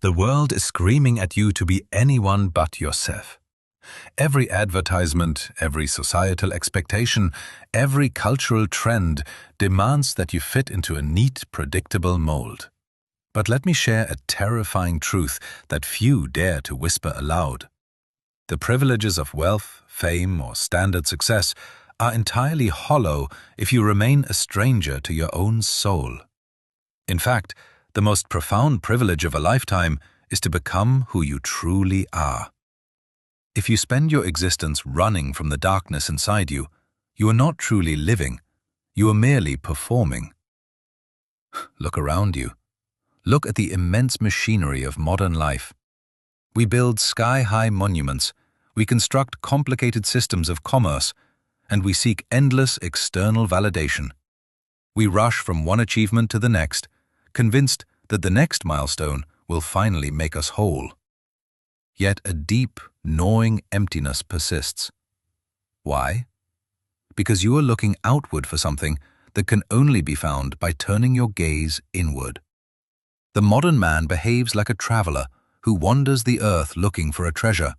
The world is screaming at you to be anyone but yourself. Every advertisement, every societal expectation, every cultural trend demands that you fit into a neat, predictable mold. But let me share a terrifying truth that few dare to whisper aloud. The privileges of wealth, fame, or standard success are entirely hollow if you remain a stranger to your own soul. In fact, the most profound privilege of a lifetime is to become who you truly are. If you spend your existence running from the darkness inside you, you are not truly living, you are merely performing. Look around you. Look at the immense machinery of modern life. We build sky-high monuments, we construct complicated systems of commerce, and we seek endless external validation. We rush from one achievement to the next, convinced that the next milestone will finally make us whole. Yet a deep, gnawing emptiness persists. Why? Because you are looking outward for something that can only be found by turning your gaze inward. The modern man behaves like a traveler who wanders the earth looking for a treasure,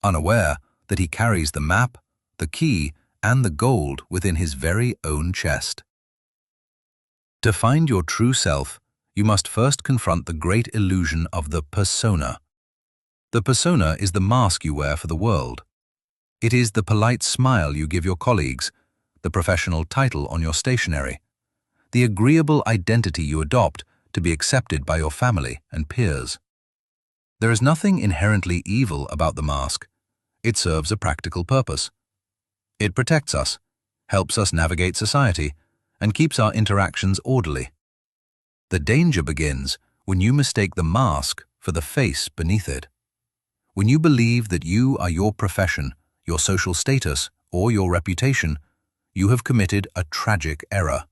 unaware that he carries the map, the key, and the gold within his very own chest. To find your true self, you must first confront the great illusion of the persona. The persona is the mask you wear for the world. It is the polite smile you give your colleagues, the professional title on your stationery, the agreeable identity you adopt to be accepted by your family and peers. There is nothing inherently evil about the mask. It serves a practical purpose. It protects us, helps us navigate society, and keeps our interactions orderly. The danger begins when you mistake the mask for the face beneath it. When you believe that you are your profession, your social status, or your reputation, you have committed a tragic error.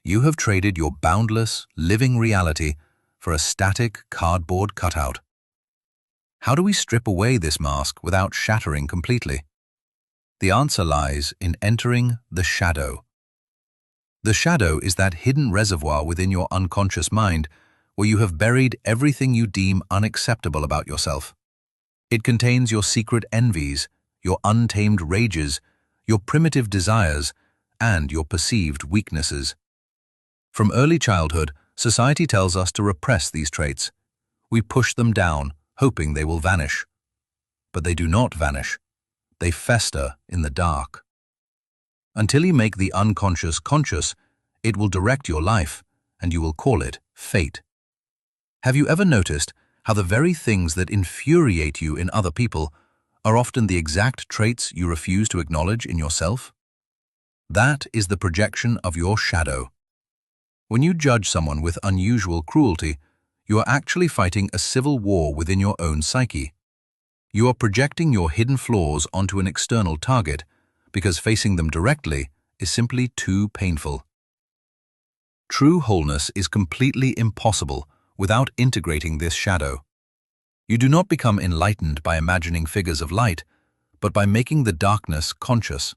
You have traded your boundless, living reality for a static cardboard cutout. How do we strip away this mask without shattering completely? The answer lies in entering the shadow. The shadow is that hidden reservoir within your unconscious mind where you have buried everything you deem unacceptable about yourself. It contains your secret envies, your untamed rages, your primitive desires, and your perceived weaknesses. From early childhood, society tells us to repress these traits. We push them down, hoping they will vanish. But they do not vanish. They fester in the dark. Until you make the unconscious conscious, it will direct your life, and you will call it fate. Have you ever noticed how the very things that infuriate you in other people are often the exact traits you refuse to acknowledge in yourself? That is the projection of your shadow. When you judge someone with unusual cruelty, you are actually fighting a civil war within your own psyche. You are projecting your hidden flaws onto an external target because facing them directly is simply too painful. True wholeness is completely impossible without integrating this shadow. You do not become enlightened by imagining figures of light, but by making the darkness conscious.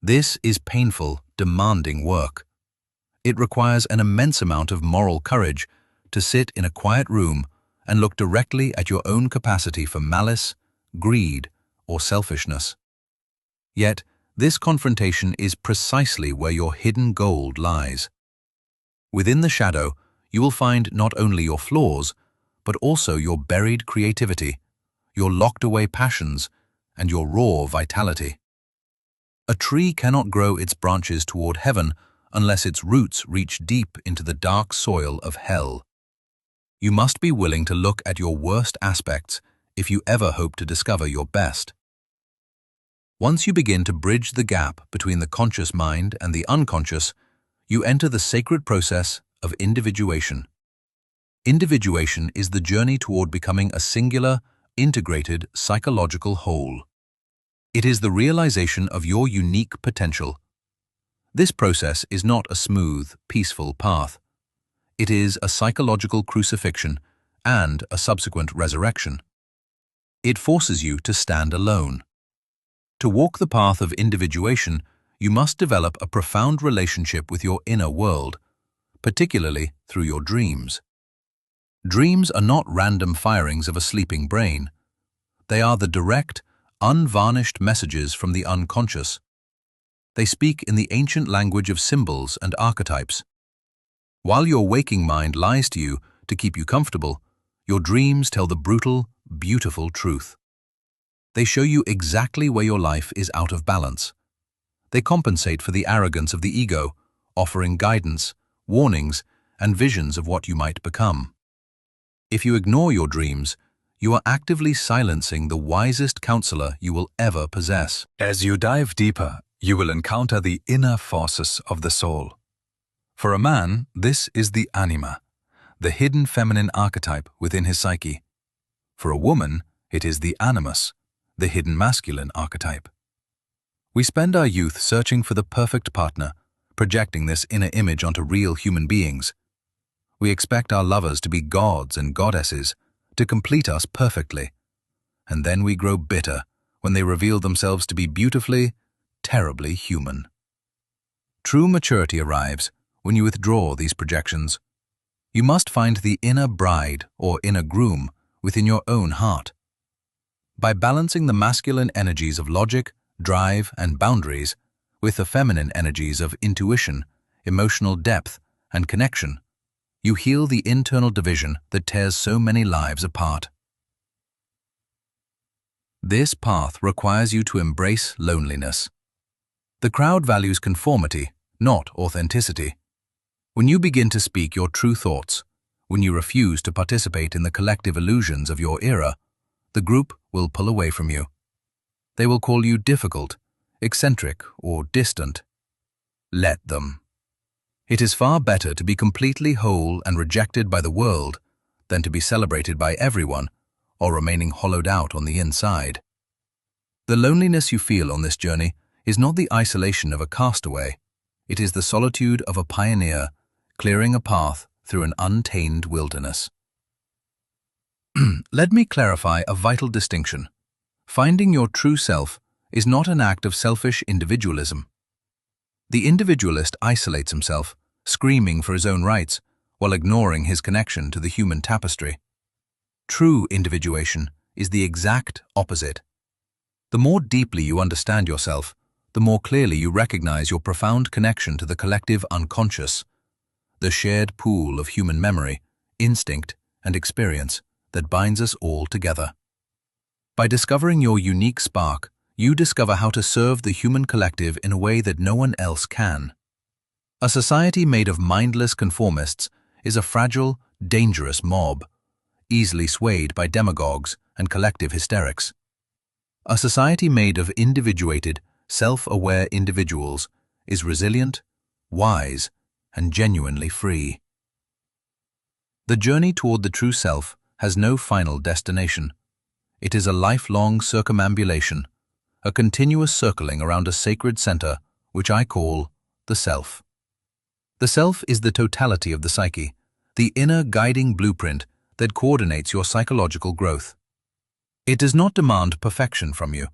This is painful, demanding work. It requires an immense amount of moral courage to sit in a quiet room and look directly at your own capacity for malice, greed, or selfishness. Yet, this confrontation is precisely where your hidden gold lies. Within the shadow, you will find not only your flaws, but also your buried creativity, your locked-away passions, and your raw vitality. A tree cannot grow its branches toward heaven unless its roots reach deep into the dark soil of hell. You must be willing to look at your worst aspects if you ever hope to discover your best. Once you begin to bridge the gap between the conscious mind and the unconscious, you enter the sacred process of individuation. Individuation is the journey toward becoming a singular, integrated psychological whole. It is the realization of your unique potential. This process is not a smooth, peaceful path. It is a psychological crucifixion and a subsequent resurrection. It forces you to stand alone. To walk the path of individuation, you must develop a profound relationship with your inner world, particularly through your dreams. Dreams are not random firings of a sleeping brain. They are the direct, unvarnished messages from the unconscious. They speak in the ancient language of symbols and archetypes. While your waking mind lies to you to keep you comfortable, your dreams tell the brutal, beautiful truth. They show you exactly where your life is out of balance. They compensate for the arrogance of the ego, offering guidance, warnings, and visions of what you might become. If you ignore your dreams, you are actively silencing the wisest counselor you will ever possess. As you dive deeper, you will encounter the inner forces of the soul. For a man, this is the anima, the hidden feminine archetype within his psyche. For a woman, it is the animus, the hidden masculine archetype. We spend our youth searching for the perfect partner, projecting this inner image onto real human beings. We expect our lovers to be gods and goddesses, to complete us perfectly. And then we grow bitter when they reveal themselves to be beautifully, terribly human. True maturity arrives when you withdraw these projections. You must find the inner bride or inner groom within your own heart. By balancing the masculine energies of logic, drive, and boundaries with the feminine energies of intuition, emotional depth, and connection, you heal the internal division that tears so many lives apart. This path requires you to embrace loneliness. The crowd values conformity, not authenticity. When you begin to speak your true thoughts, when you refuse to participate in the collective illusions of your era, the group will pull away from you. They will call you difficult, eccentric, or distant. Let them. It is far better to be completely whole and rejected by the world than to be celebrated by everyone or remaining hollowed out on the inside. The loneliness you feel on this journey is not the isolation of a castaway. It is the solitude of a pioneer clearing a path through an untamed wilderness. Let me clarify a vital distinction. Finding your true self is not an act of selfish individualism. The individualist isolates himself, screaming for his own rights, while ignoring his connection to the human tapestry. True individuation is the exact opposite. The more deeply you understand yourself, the more clearly you recognize your profound connection to the collective unconscious, the shared pool of human memory, instinct, and experience that binds us all together. By discovering your unique spark, you discover how to serve the human collective in a way that no one else can. A society made of mindless conformists is a fragile, dangerous mob, easily swayed by demagogues and collective hysterics. A society made of individuated, self-aware individuals is resilient, wise, and genuinely free. The journey toward the true self has no final destination. It is a lifelong circumambulation, a continuous circling around a sacred center, which I call the self. The self is the totality of the psyche, the inner guiding blueprint that coordinates your psychological growth. It does not demand perfection from you.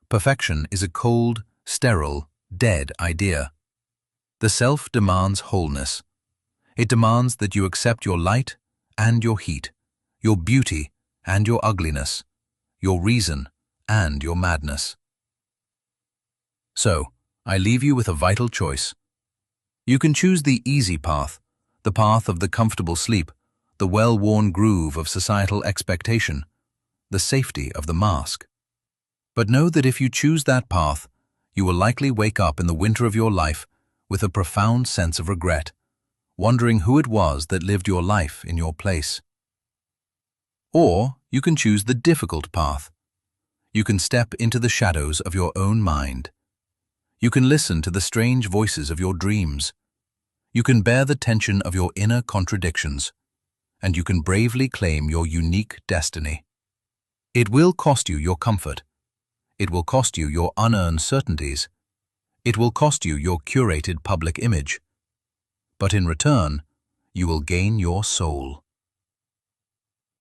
Perfection is a cold, sterile, dead idea. The self demands wholeness. It demands that you accept your light and your heat, your beauty and your ugliness, your reason and your madness. So, I leave you with a vital choice. You can choose the easy path, the path of the comfortable sleep, the well-worn groove of societal expectation, the safety of the mask. But know that if you choose that path, you will likely wake up in the winter of your life with a profound sense of regret, wondering who it was that lived your life in your place. Or you can choose the difficult path. You can step into the shadows of your own mind. You can listen to the strange voices of your dreams. You can bear the tension of your inner contradictions, and you can bravely claim your unique destiny. It will cost you your comfort. It will cost you your unearned certainties. It will cost you your curated public image. But in return, you will gain your soul.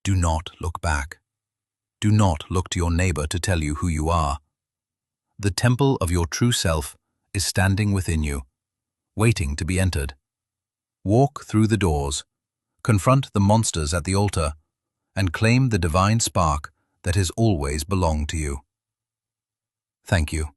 Do not look back. Do not look to your neighbor to tell you who you are. The temple of your true self is standing within you, waiting to be entered. Walk through the doors, confront the monsters at the altar, and claim the divine spark that has always belonged to you. Thank you.